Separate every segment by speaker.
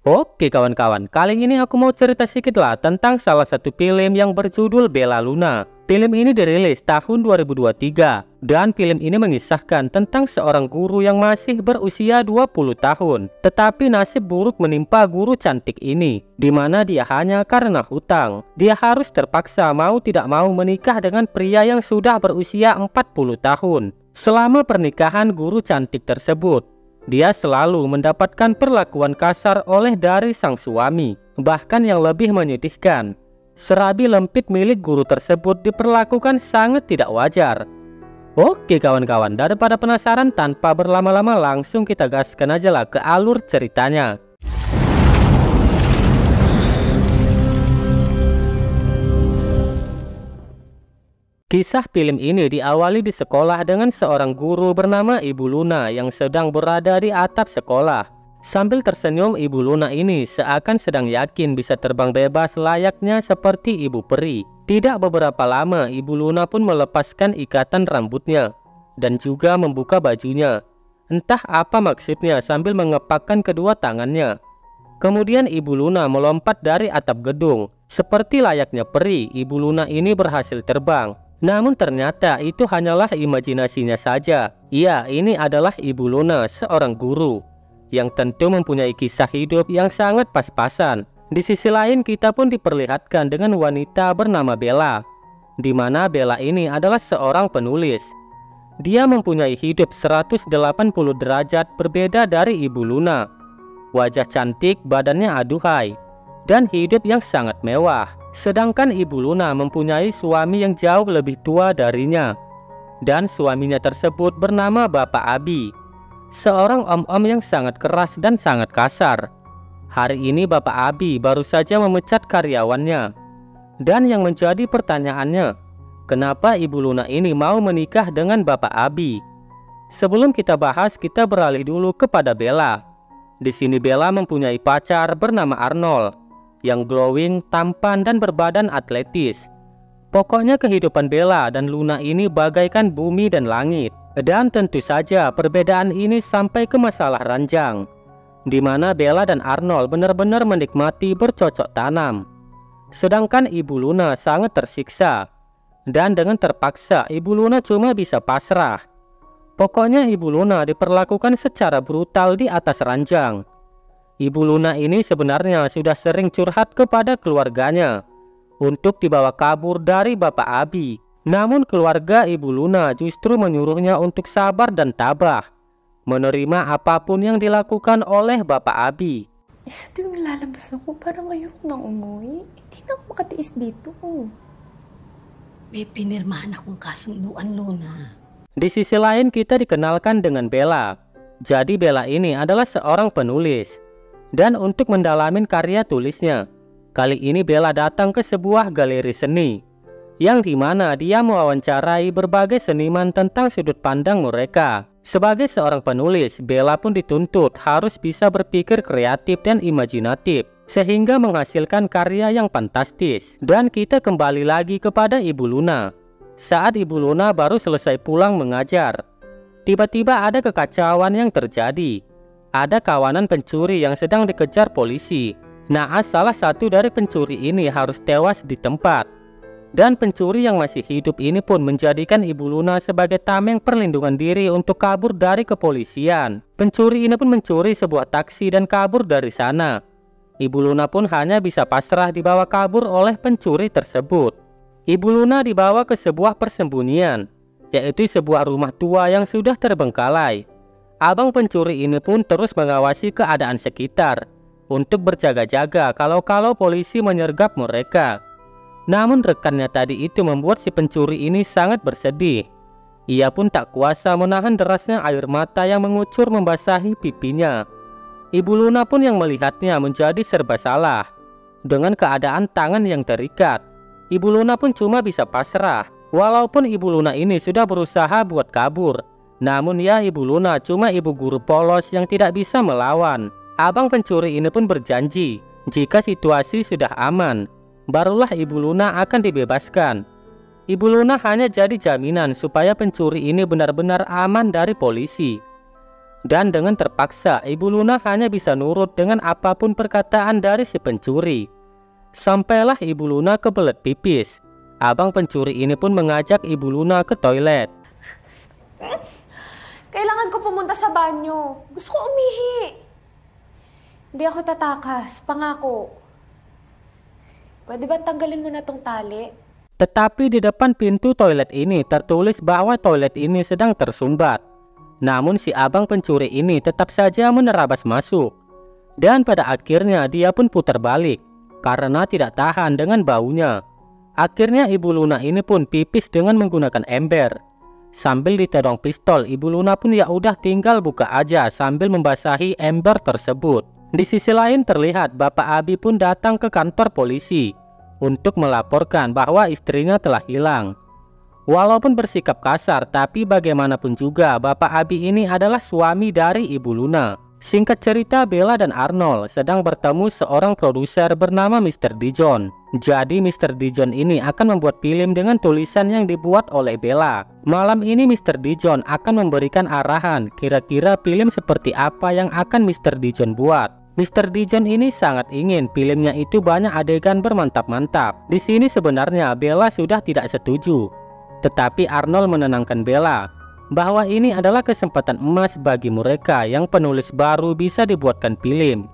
Speaker 1: Oke kawan-kawan, kali ini aku mau cerita sedikit lah tentang salah satu film yang berjudul Bella Luna. Film ini dirilis tahun 2023 dan film ini mengisahkan tentang seorang guru yang masih berusia 20 tahun. Tetapi nasib buruk menimpa guru cantik ini, di mana dia hanya karena hutang. Dia harus terpaksa mau tidak mau menikah dengan pria yang sudah berusia 40 tahun. Selama pernikahan guru cantik tersebut, dia selalu mendapatkan perlakuan kasar dari sang suami. Bahkan yang lebih menyedihkan, serabi lempit milik guru tersebut diperlakukan sangat tidak wajar. Oke kawan-kawan, daripada penasaran, tanpa berlama-lama langsung kita gaskan aja lah ke alur ceritanya. Kisah film ini diawali di sekolah dengan seorang guru bernama Ibu Luna yang sedang berada di atap sekolah. Sambil tersenyum, Ibu Luna ini seakan sedang yakin bisa terbang bebas layaknya seperti ibu peri. Tidak beberapa lama, Ibu Luna pun melepaskan ikatan rambutnya dan juga membuka bajunya. Entah apa maksudnya sambil mengepakkan kedua tangannya. Kemudian Ibu Luna melompat dari atap gedung. Seperti layaknya peri, Ibu Luna ini berhasil terbang. Namun ternyata itu hanyalah imajinasinya saja. Iya, ini adalah Ibu Luna, seorang guru yang tentu mempunyai kisah hidup yang sangat pas-pasan. Di sisi lain kita pun diperlihatkan dengan wanita bernama Bella, di mana Bella ini adalah seorang penulis. Dia mempunyai hidup 180 derajat berbeda dari Ibu Luna. Wajah cantik, badannya aduhai, dan hidup yang sangat mewah. Sedangkan Ibu Luna mempunyai suami yang jauh lebih tua darinya. Dan suaminya tersebut bernama Bapak Abi, seorang om-om yang sangat keras dan sangat kasar. Hari ini Bapak Abi baru saja memecat karyawannya. Dan yang menjadi pertanyaannya, kenapa Ibu Luna ini mau menikah dengan Bapak Abi? Sebelum kita bahas, kita beralih dulu kepada Bella. Di sini Bella mempunyai pacar bernama Arnold yang glowing, tampan, dan berbadan atletis. Pokoknya kehidupan Bella dan Luna ini bagaikan bumi dan langit. Dan tentu saja perbedaan ini sampai ke masalah ranjang, di mana Bella dan Arnold benar-benar menikmati bercocok tanam. Sedangkan Ibu Luna sangat tersiksa. Dan dengan terpaksa Ibu Luna cuma bisa pasrah. Pokoknya Ibu Luna diperlakukan secara brutal di atas ranjang. Ibu Luna ini sebenarnya sudah sering curhat kepada keluarganya untuk dibawa kabur dari Bapak Abi. Namun keluarga Ibu Luna justru menyuruhnya untuk sabar dan tabah, menerima apapun yang dilakukan oleh Bapak Abi.
Speaker 2: Sa tuwing lalabas ako, parang ayoko nang umuwi. Hindi na ako makatiis dito.
Speaker 3: May pinirmahan akong kasunduan, Luna.
Speaker 1: Di sisi lain kita dikenalkan dengan Bella. Jadi Bella ini adalah seorang penulis. Dan untuk mendalamin karya tulisnya, kali ini Bella datang ke sebuah galeri seni, yang dimana dia mewawancarai berbagai seniman tentang sudut pandang mereka. Sebagai seorang penulis, Bella pun dituntut harus bisa berpikir kreatif dan imajinatif, sehingga menghasilkan karya yang fantastis. Dan kita kembali lagi kepada Ibu Luna. Saat Ibu Luna baru selesai pulang mengajar, tiba-tiba ada kekacauan yang terjadi. Ada kawanan pencuri yang sedang dikejar polisi. Naas salah satu dari pencuri ini harus tewas di tempat. Dan pencuri yang masih hidup ini pun menjadikan Ibu Luna sebagai tameng perlindungan diri untuk kabur dari kepolisian. Pencuri ini pun mencuri sebuah taksi dan kabur dari sana. Ibu Luna pun hanya bisa pasrah dibawa kabur oleh pencuri tersebut. Ibu Luna dibawa ke sebuah persembunyian, yaitu sebuah rumah tua yang sudah terbengkalai. Abang pencuri ini pun terus mengawasi keadaan sekitar untuk berjaga-jaga kalau polisi menyergap mereka. Namun rekannya tadi itu membuat si pencuri ini sangat bersedih. Ia pun tak kuasa menahan derasnya air mata yang mengucur membasahi pipinya. Ibu Luna pun yang melihatnya menjadi serba salah. Dengan keadaan tangan yang terikat, Ibu Luna pun cuma bisa pasrah. Walaupun Ibu Luna ini sudah berusaha buat kabur, namun ya Ibu Luna cuma ibu guru polos yang tidak bisa melawan. Abang pencuri ini pun berjanji, jika situasi sudah aman, barulah Ibu Luna akan dibebaskan. Ibu Luna hanya jadi jaminan supaya pencuri ini benar-benar aman dari polisi. Dan dengan terpaksa, Ibu Luna hanya bisa nurut dengan apapun perkataan dari si pencuri. Sampailah Ibu Luna kebelet pipis. Abang pencuri ini pun mengajak Ibu Luna ke toilet.
Speaker 2: Kailangan ko pumunta sa banyo. Gusto ko umihi. Hindi ako tatakas. Pangako. Pwede ba tanggalin mo na tong tali?
Speaker 1: Tetapi di depan pintu toilet ini tertulis bahwa toilet ini sedang tersumbat. Namun si abang pencuri ini tetap saja menerabas masuk. Dan pada akhirnya dia pun putar balik karena tidak tahan dengan baunya. Akhirnya Ibu Luna ini pun pipis dengan menggunakan ember. Sambil ditodong pistol, Ibu Luna pun ya udah tinggal buka aja sambil membasahi ember tersebut. Di sisi lain terlihat Bapak Abi pun datang ke kantor polisi untuk melaporkan bahwa istrinya telah hilang. Walaupun bersikap kasar, tapi bagaimanapun juga Bapak Abi ini adalah suami dari Ibu Luna. Singkat cerita, Bella dan Arnold sedang bertemu seorang produser bernama Mr. Dijon. Jadi Mr. Dijon ini akan membuat film dengan tulisan yang dibuat oleh Bella. Malam ini Mr. Dijon akan memberikan arahan kira-kira film seperti apa yang akan Mr. Dijon buat. Mr. Dijon ini sangat ingin filmnya itu banyak adegan bermantap-mantap. Di sini sebenarnya Bella sudah tidak setuju. Tetapi Arnold menenangkan Bella bahwa ini adalah kesempatan emas bagi mereka yang penulis baru bisa dibuatkan film.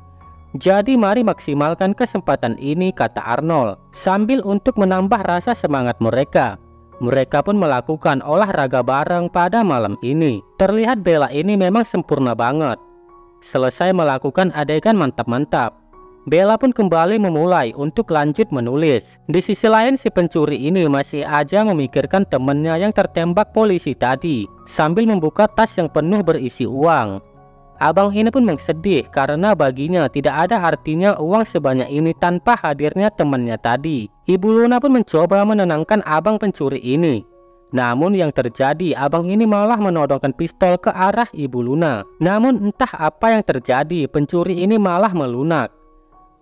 Speaker 1: Jadi mari maksimalkan kesempatan ini, kata Arnold, sambil untuk menambah rasa semangat mereka. Mereka pun melakukan olahraga bareng pada malam ini. Terlihat Bella ini memang sempurna banget. Selesai melakukan adegan mantap-mantap, Bella pun kembali memulai untuk lanjut menulis. Di sisi lain si pencuri ini masih aja memikirkan temannya yang tertembak polisi tadi sambil membuka tas yang penuh berisi uang. Abang ini pun sedih karena baginya tidak ada artinya uang sebanyak ini tanpa hadirnya temannya tadi. Ibu Luna pun mencoba menenangkan abang pencuri ini. Namun yang terjadi, abang ini malah menodongkan pistol ke arah Ibu Luna. Namun entah apa yang terjadi, pencuri ini malah melunak.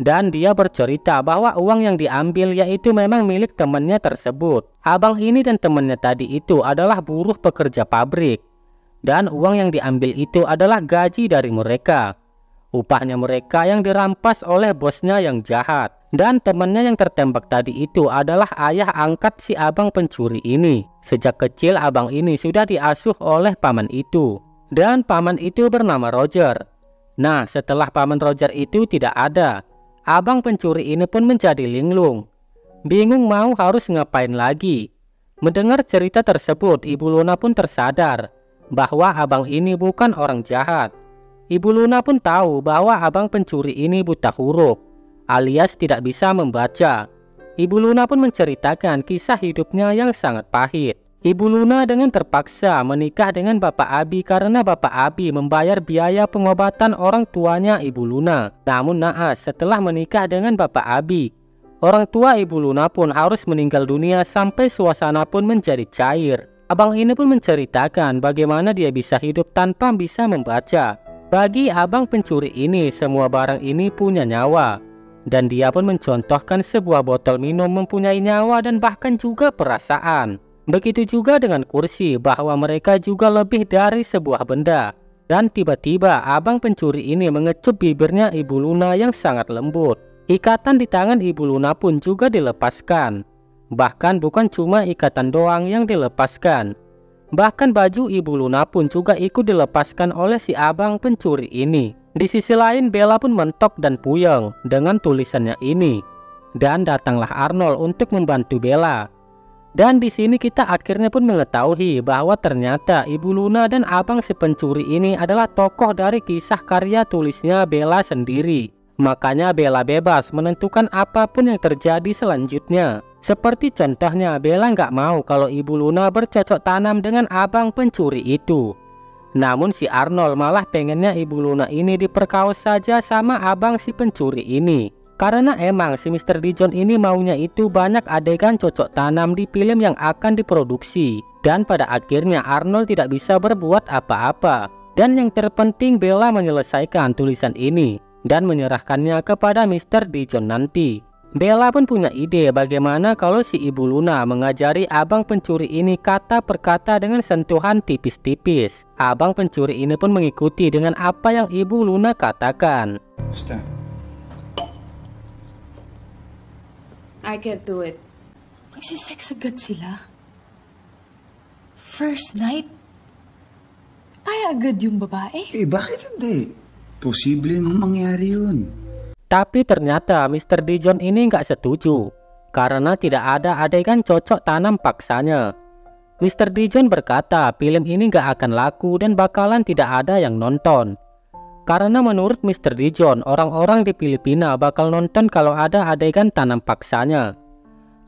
Speaker 1: Dan dia bercerita bahwa uang yang diambil yaitu memang milik temannya tersebut. Abang ini dan temannya tadi itu adalah buruh pekerja pabrik. Dan uang yang diambil itu adalah gaji dari mereka. Upahnya mereka yang dirampas oleh bosnya yang jahat. Dan temannya yang tertembak tadi itu adalah ayah angkat si abang pencuri ini. Sejak kecil abang ini sudah diasuh oleh paman itu. Dan paman itu bernama Roger. Nah, setelah paman Roger itu tidak ada, abang pencuri ini pun menjadi linglung. Bingung mau harus ngapain lagi. Mendengar cerita tersebut, Ibu Luna pun tersadar bahwa abang ini bukan orang jahat. Ibu Luna pun tahu bahwa abang pencuri ini buta huruf, alias tidak bisa membaca. Ibu Luna pun menceritakan kisah hidupnya yang sangat pahit. Ibu Luna dengan terpaksa menikah dengan Bapak Abi karena Bapak Abi membayar biaya pengobatan orang tuanya Ibu Luna. Namun naas, setelah menikah dengan Bapak Abi, orang tua Ibu Luna pun harus meninggal dunia sampai suasana pun menjadi cair. Abang ini pun menceritakan bagaimana dia bisa hidup tanpa bisa membaca. Bagi abang pencuri ini, semua barang ini punya nyawa. Dan dia pun mencontohkan sebuah botol minum mempunyai nyawa dan bahkan juga perasaan. Begitu juga dengan kursi, bahwa mereka juga lebih dari sebuah benda. Dan tiba-tiba abang pencuri ini mengecup bibirnya Ibu Luna yang sangat lembut. Ikatan di tangan Ibu Luna pun juga dilepaskan. Bahkan bukan cuma ikatan doang yang dilepaskan. Bahkan baju Ibu Luna pun juga ikut dilepaskan oleh si abang pencuri ini. Di sisi lain Bella pun mentok dan puyeng dengan tulisannya ini. Dan datanglah Arnold untuk membantu Bella. Dan di sini kita akhirnya pun mengetahui bahwa ternyata Ibu Luna dan abang si pencuri ini adalah tokoh dari kisah karya tulisnya Bella sendiri. Makanya Bella bebas menentukan apapun yang terjadi selanjutnya. Seperti contohnya Bella nggak mau kalau Ibu Luna bercocok tanam dengan abang pencuri itu. Namun si Arnold malah pengennya Ibu Luna ini diperkaos saja sama abang si pencuri ini. Karena emang si Mr. Dijon ini maunya itu banyak adegan cocok tanam di film yang akan diproduksi. Dan pada akhirnya Arnold tidak bisa berbuat apa-apa. Dan yang terpenting Bella menyelesaikan tulisan ini dan menyerahkannya kepada Mr. Dijon nanti. Bella pun punya ide bagaimana kalau si Ibu Luna mengajari abang pencuri ini kata per kata dengan sentuhan tipis-tipis. Abang pencuri ini pun mengikuti dengan apa yang Ibu Luna katakan.
Speaker 4: Basta.
Speaker 2: I can't do it. Magsisex agad sila. First night? Kaya agad yung babae?
Speaker 4: Bakit hindi? Posible namang mangyari yun.
Speaker 1: Tapi ternyata Mr. Dijon ini nggak setuju karena tidak ada adegan cocok tanam paksanya. Mr. Dijon berkata film ini nggak akan laku dan bakalan tidak ada yang nonton. Karena menurut Mr. Dijon, orang-orang di Filipina bakal nonton kalau ada adegan tanam paksanya.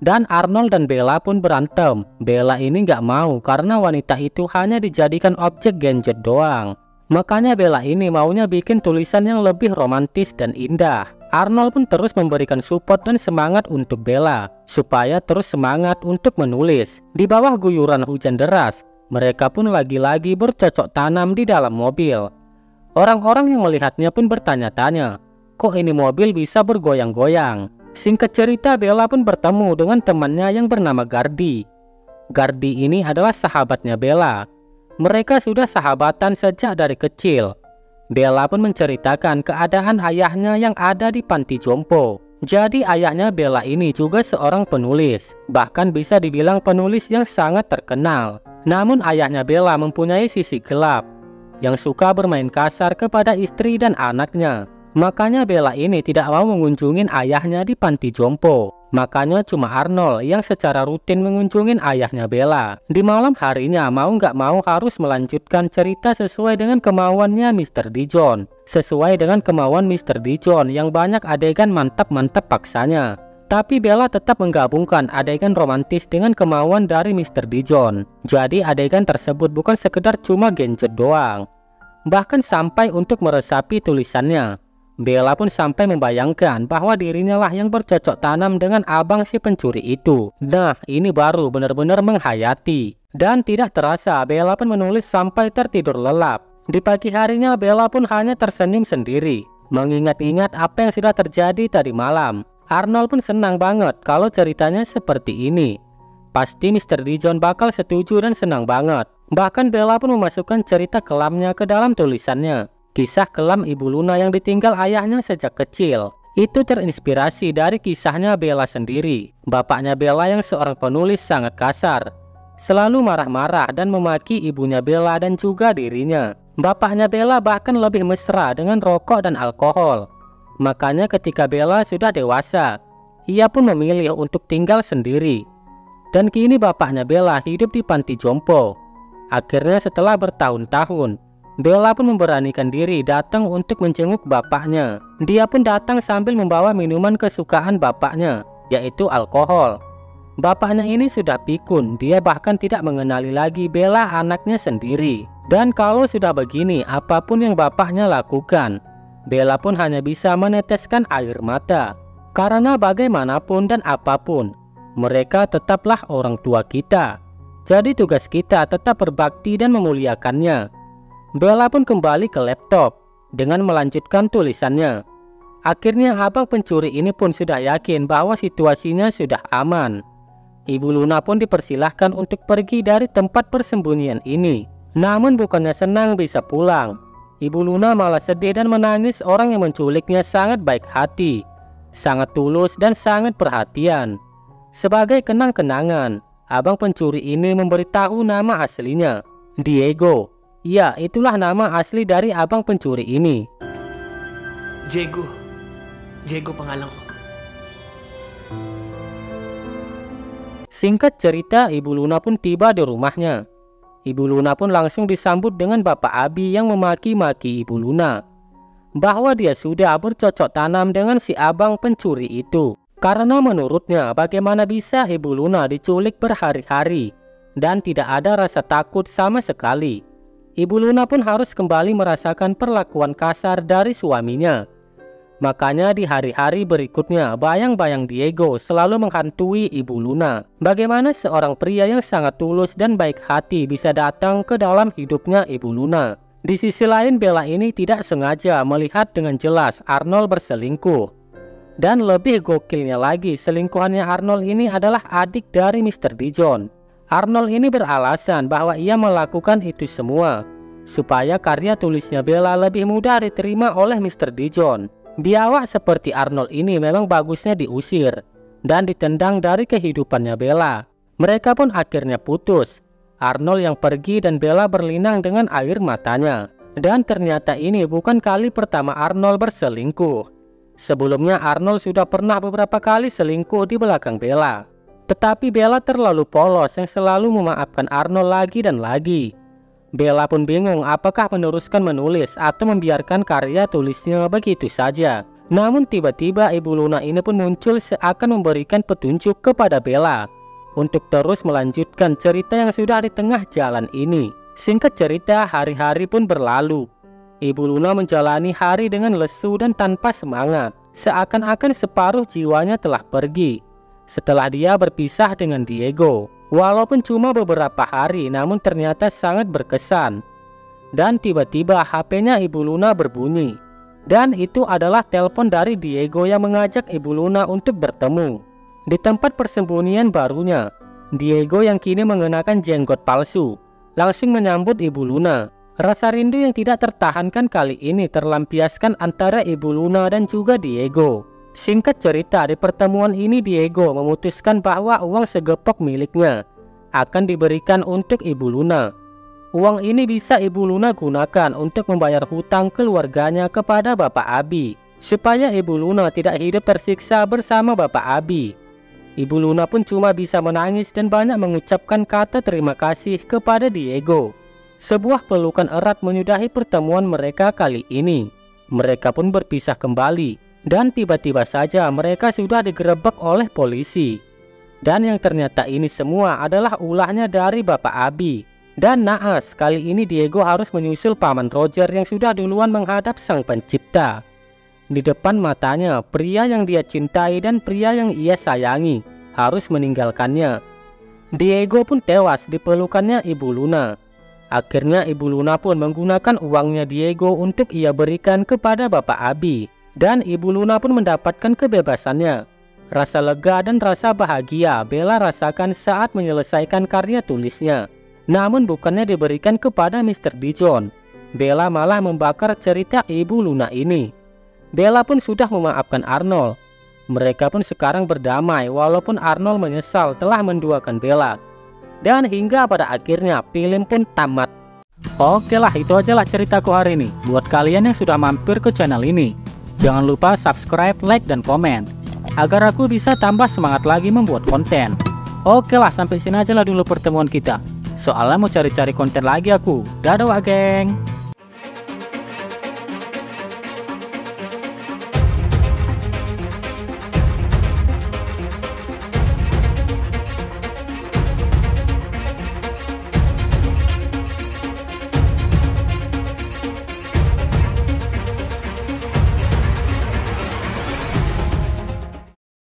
Speaker 1: Dan Arnold dan Bella pun berantem. Bella ini nggak mau karena wanita itu hanya dijadikan objek genjot doang. Makanya Bella ini maunya bikin tulisan yang lebih romantis dan indah. Arnold pun terus memberikan support dan semangat untuk Bella, supaya terus semangat untuk menulis. Di bawah guyuran hujan deras, mereka pun lagi-lagi bercocok tanam di dalam mobil. Orang-orang yang melihatnya pun bertanya-tanya, kok ini mobil bisa bergoyang-goyang? Singkat cerita, Bella pun bertemu dengan temannya yang bernama Gardi. Gardi ini adalah sahabatnya Bella. Mereka sudah sahabatan sejak dari kecil. Bella pun menceritakan keadaan ayahnya yang ada di panti jompo. Jadi ayahnya Bella ini juga seorang penulis. Bahkan bisa dibilang penulis yang sangat terkenal. Namun ayahnya Bella mempunyai sisi gelap, yang suka bermain kasar kepada istri dan anaknya. Makanya Bella ini tidak mau mengunjungin ayahnya di panti jompo. Makanya cuma Arnold yang secara rutin mengunjungin ayahnya Bella. Di malam harinya mau nggak mau harus melanjutkan cerita sesuai dengan kemauannya Mr. Dijon. Sesuai dengan kemauan Mr. Dijon yang banyak adegan mantap-mantap paksanya. Tapi Bella tetap menggabungkan adegan romantis dengan kemauan dari Mr. Dijon. Jadi adegan tersebut bukan sekedar cuma genjot doang. Bahkan sampai untuk meresapi tulisannya. Bella pun sampai membayangkan bahwa dirinya lah yang bercocok tanam dengan abang si pencuri itu. Nah, ini baru benar-benar menghayati. Dan tidak terasa Bella pun menulis sampai tertidur lelap. Di pagi harinya Bella pun hanya tersenyum sendiri, mengingat-ingat apa yang sudah terjadi tadi malam. Arnold pun senang banget kalau ceritanya seperti ini. Pasti Mr. Dijon bakal setuju dan senang banget. Bahkan Bella pun memasukkan cerita kelamnya ke dalam tulisannya. Kisah kelam Ibu Luna yang ditinggal ayahnya sejak kecil. Itu terinspirasi dari kisahnya Bella sendiri. Bapaknya Bella yang seorang penulis sangat kasar. Selalu marah-marah dan memaki ibunya Bella dan juga dirinya. Bapaknya Bella bahkan lebih mesra dengan rokok dan alkohol. Makanya ketika Bella sudah dewasa, ia pun memilih untuk tinggal sendiri. Dan kini bapaknya Bella hidup di panti jompo. Akhirnya setelah bertahun-tahun, Bella pun memberanikan diri datang untuk menjenguk bapaknya. Dia pun datang sambil membawa minuman kesukaan bapaknya, yaitu alkohol. Bapaknya ini sudah pikun, dia bahkan tidak mengenali lagi Bella anaknya sendiri. Dan kalau sudah begini, apapun yang bapaknya lakukan, Bella pun hanya bisa meneteskan air mata. Karena bagaimanapun dan apapun, mereka tetaplah orang tua kita. Jadi tugas kita tetap berbakti dan memuliakannya. Bella pun kembali ke laptop dengan melanjutkan tulisannya. Akhirnya abang pencuri ini pun sudah yakin bahwa situasinya sudah aman. Ibu Luna pun dipersilahkan untuk pergi dari tempat persembunyian ini. Namun bukannya senang bisa pulang, Ibu Luna malah sedih dan menangis. Orang yang menculiknya sangat baik hati, sangat tulus dan sangat perhatian. Sebagai kenang-kenangan, abang pencuri ini memberitahu nama aslinya, Diego. Ya, itulah nama asli dari abang pencuri ini.
Speaker 5: Diego pangalan ko.
Speaker 1: Singkat cerita, Ibu Luna pun tiba di rumahnya. Ibu Luna pun langsung disambut dengan Bapak Abi yang memaki-maki Ibu Luna bahwa dia sudah bercocok tanam dengan si abang pencuri itu. Karena menurutnya bagaimana bisa Ibu Luna diculik berhari-hari dan tidak ada rasa takut sama sekali. Ibu Luna pun harus kembali merasakan perlakuan kasar dari suaminya. Makanya di hari-hari berikutnya, bayang-bayang Diego selalu menghantui Ibu Luna. Bagaimana seorang pria yang sangat tulus dan baik hati bisa datang ke dalam hidupnya Ibu Luna. Di sisi lain, Bella ini tidak sengaja melihat dengan jelas Arnold berselingkuh. Dan lebih gokilnya lagi, selingkuhannya Arnold ini adalah adik dari Mr. Dijon. Arnold ini beralasan bahwa ia melakukan itu semua supaya karya tulisnya Bella lebih mudah diterima oleh Mr. Dijon. Biawak seperti Arnold ini memang bagusnya diusir dan ditendang dari kehidupannya Bella. Mereka pun akhirnya putus. Arnold yang pergi dan Bella berlinang dengan air matanya. Dan ternyata ini bukan kali pertama Arnold berselingkuh. Sebelumnya Arnold sudah pernah beberapa kali selingkuh di belakang Bella. Tetapi Bella terlalu polos yang selalu memaafkan Arnold lagi dan lagi. Bella pun bingung apakah meneruskan menulis atau membiarkan karya tulisnya begitu saja. Namun tiba-tiba Ibu Luna ini pun muncul seakan memberikan petunjuk kepada Bella untuk terus melanjutkan cerita yang sudah di tengah jalan ini. Singkat cerita, hari-hari pun berlalu. Ibu Luna menjalani hari dengan lesu dan tanpa semangat, seakan-akan separuh jiwanya telah pergi setelah dia berpisah dengan Diego. Walaupun cuma beberapa hari, namun ternyata sangat berkesan. Dan tiba-tiba HP-nya Ibu Luna berbunyi. Dan itu adalah telepon dari Diego yang mengajak Ibu Luna untuk bertemu di tempat persembunyian barunya. Diego yang kini mengenakan jenggot palsu langsung menyambut Ibu Luna. Rasa rindu yang tidak tertahankan kali ini terlampiaskan antara Ibu Luna dan juga Diego. Singkat cerita, di pertemuan ini Diego memutuskan bahwa uang segepok miliknya akan diberikan untuk Ibu Luna. Uang ini bisa Ibu Luna gunakan untuk membayar hutang keluarganya kepada Bapak Abi, supaya Ibu Luna tidak hidup tersiksa bersama Bapak Abi. Ibu Luna pun cuma bisa menangis dan banyak mengucapkan kata terima kasih kepada Diego. Sebuah pelukan erat menyudahi pertemuan mereka kali ini. Mereka pun berpisah kembali. Dan tiba-tiba saja mereka sudah digerebek oleh polisi. Dan yang ternyata ini semua adalah ulahnya dari Bapak Abi. Dan naas, kali ini Diego harus menyusul Paman Roger yang sudah duluan menghadap Sang Pencipta. Di depan matanya, pria yang dia cintai dan pria yang ia sayangi harus meninggalkannya. Diego pun tewas di pelukannya Ibu Luna. Akhirnya Ibu Luna pun menggunakan uangnya Diego untuk ia berikan kepada Bapak Abi. Dan Ibu Luna pun mendapatkan kebebasannya. Rasa lega dan rasa bahagia Bella rasakan saat menyelesaikan karya tulisnya. Namun bukannya diberikan kepada Mr. Dijon. Bella malah membakar cerita Ibu Luna ini. Bella pun sudah memaafkan Arnold. Mereka pun sekarang berdamai walaupun Arnold menyesal telah menduakan Bella. Dan hingga pada akhirnya film pun tamat. Oke lah, itu aja lah ceritaku hari ini. Buat kalian yang sudah mampir ke channel ini, jangan lupa subscribe, like, dan komen agar aku bisa tambah semangat lagi membuat konten. Oke lah, sampai sini aja lah dulu pertemuan kita. Soalnya mau cari-cari konten lagi aku. Dadah geng.